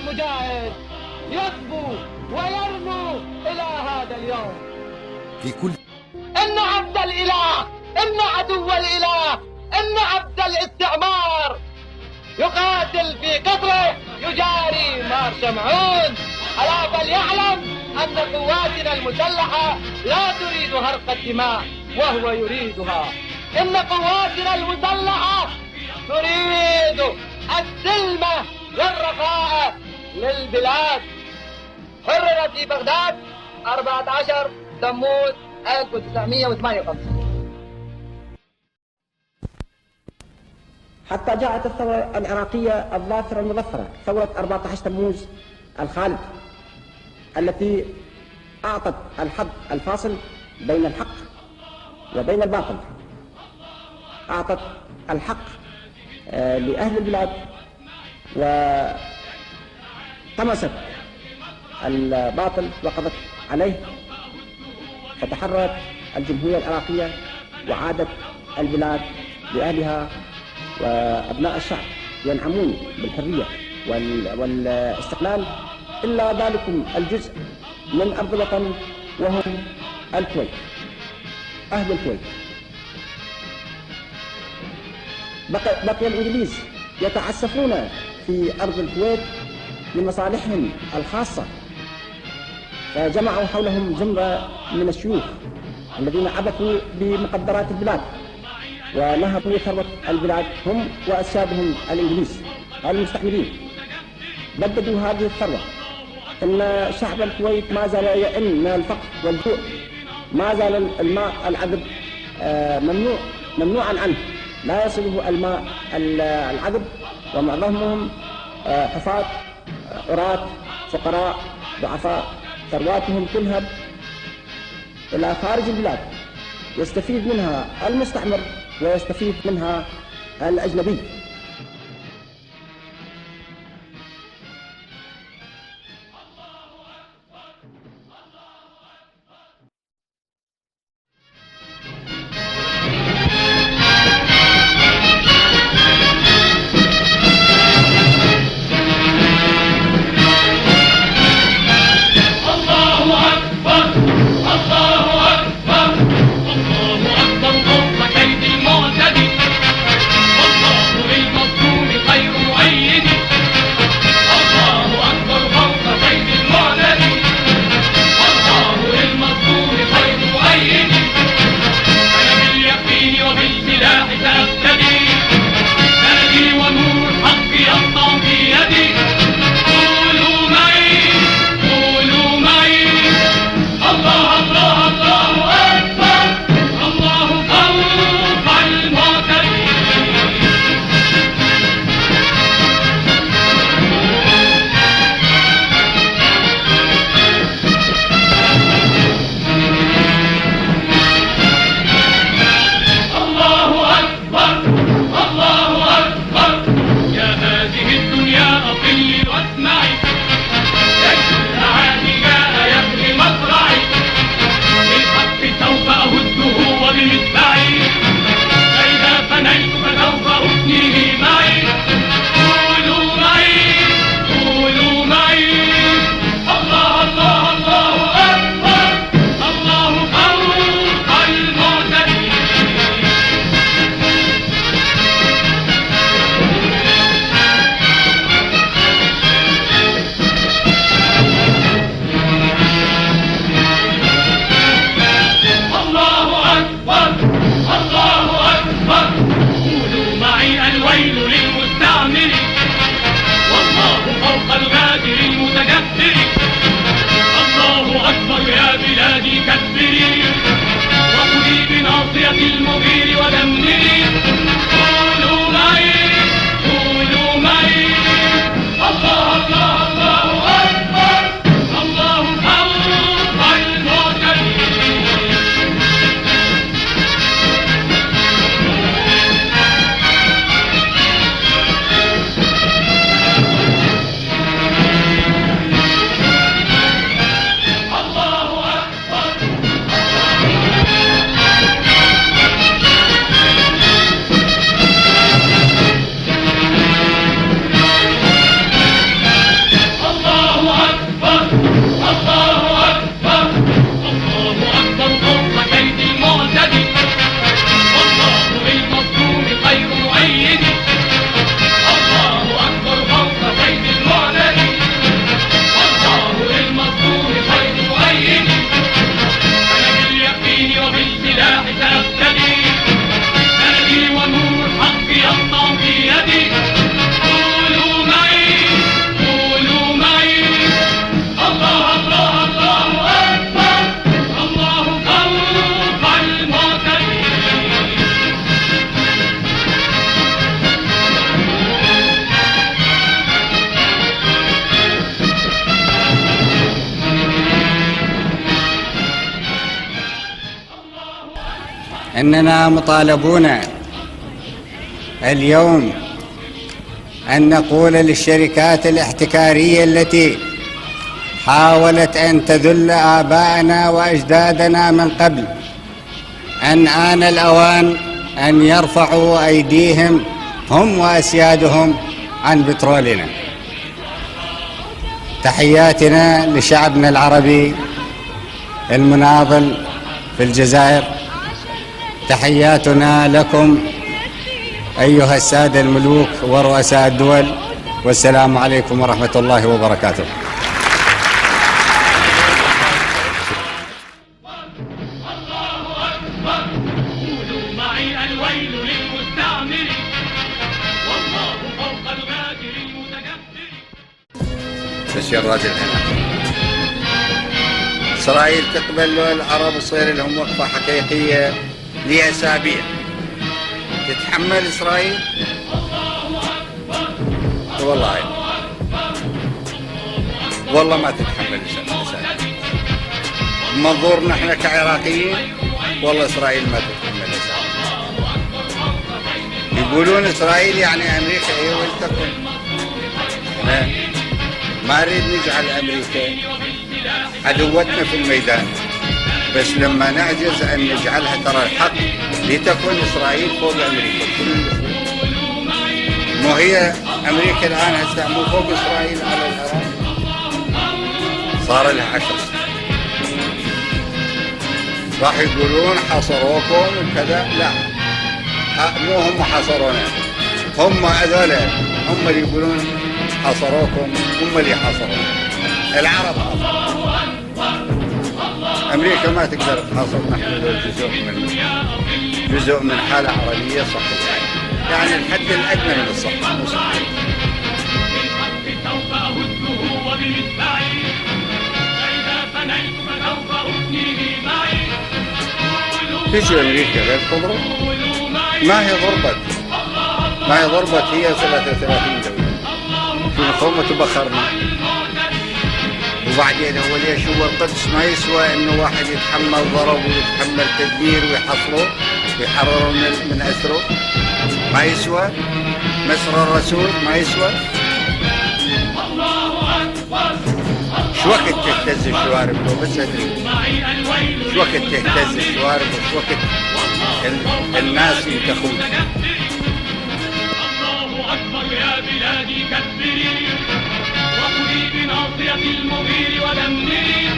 المجاهد يصبو ويرنو إلى هذا اليوم. في كل إن عبد الإله، إن عدو الإله، إن عبد الاستعمار يقاتل في قطره يجاري نار شمعون. ألا فليعلم أن قواتنا المسلحة لا تريد هرق الدماء وهو يريدها. إن قواتنا المسلحة تريد السلم والرخاء للبلاد. حررت في بغداد 14 تموز 1958. حتى جاءت الثورة العراقية الظافرة المظفرة، ثورة 14 تموز الخالد، التي أعطت الحد الفاصل بين الحق وبين الباطل. أعطت الحق لأهل البلاد وطمست الباطل وقضت عليه، فتحررت الجمهورية العراقية وعادت البلاد لأهلها، وأبناء الشعب ينعمون بالحرية والاستقلال، إلا ذلكم الجزء من أرض الوطن وهم الكويت، أهل الكويت. بقي الإنجليز يتعسفون في أرض الكويت لمصالحهم الخاصة، فجمعوا حولهم زمرة من الشيوخ الذين عبثوا بمقدرات البلاد ونهبوا ثروة البلاد، هم وأسيادهم الإنجليز المستعمرين. بددوا هذه الثروة. إن شعب الكويت ما زال يئن من الفقر والجوع، ما زال الماء العذب ممنوعا عنه، لا يصله الماء العذب، ومعظمهم حفاة عراة فقراء ضعفاء، ثرواتهم تنهب إلى خارج البلاد، يستفيد منها المستعمر ويستفيد منها الأجنبي. أننا مطالبون اليوم أن نقول للشركات الاحتكارية التي حاولت أن تذل آباءنا وأجدادنا من قبل أن آن الأوان أن يرفعوا أيديهم هم وأسيادهم عن بترولنا. تحياتنا لشعبنا العربي المناضل في الجزائر، تحياتنا لكم أيها السادة الملوك ورؤساء الدول، والسلام عليكم ورحمة الله وبركاته. بشير راجل هنا. إسرائيل تقبل العرب وصير لهم وقفة حقيقية لأسابيع. تتحمل إسرائيل؟ والله ما تتحمل أسابيع. منظورنا احنا كعراقيين والله إسرائيل ما تتحمل أسابيع. يقولون إسرائيل يعني أمريكا، إيه ولتكن. ما نريد نجعل أمريكا عدوتنا في الميدان، بس لما نعجز أن نجعلها ترى الحق لتكون إسرائيل فوق أمريكا. مو هي أمريكا الآن هسه مو فوق إسرائيل على العراق؟ صار لها 10 سنين. راح يقولون حصروكم وكذا. لا، مو هم حصرونا، هم هذولا هم اللي يقولون حصروكم، هم اللي حصرونا. العرب حصروا. أمريكا ما تقدر تحاصر. نحن جزء من حالة عربية صحية، يعني الحد الأدنى من الصحة. تجي أمريكا غير تضرب؟ ما هي ضربت هي 33 دولة في مقاومة بخرنا. وبعدين هو ليش هو القدس ما يسوى انه واحد يتحمل ضرب ويتحمل تدمير ويحصره ويحرره من اسره؟ ما يسوى؟ مسر الرسول ما يسوى؟ شو وقت تهتز الشوارب؟ لو بس ادري شو وقت تهتز الشوارب وشو وقت الناس ينتخون. الله اكبر يا بلادي كبري وخذي بناصية المغير ودمري.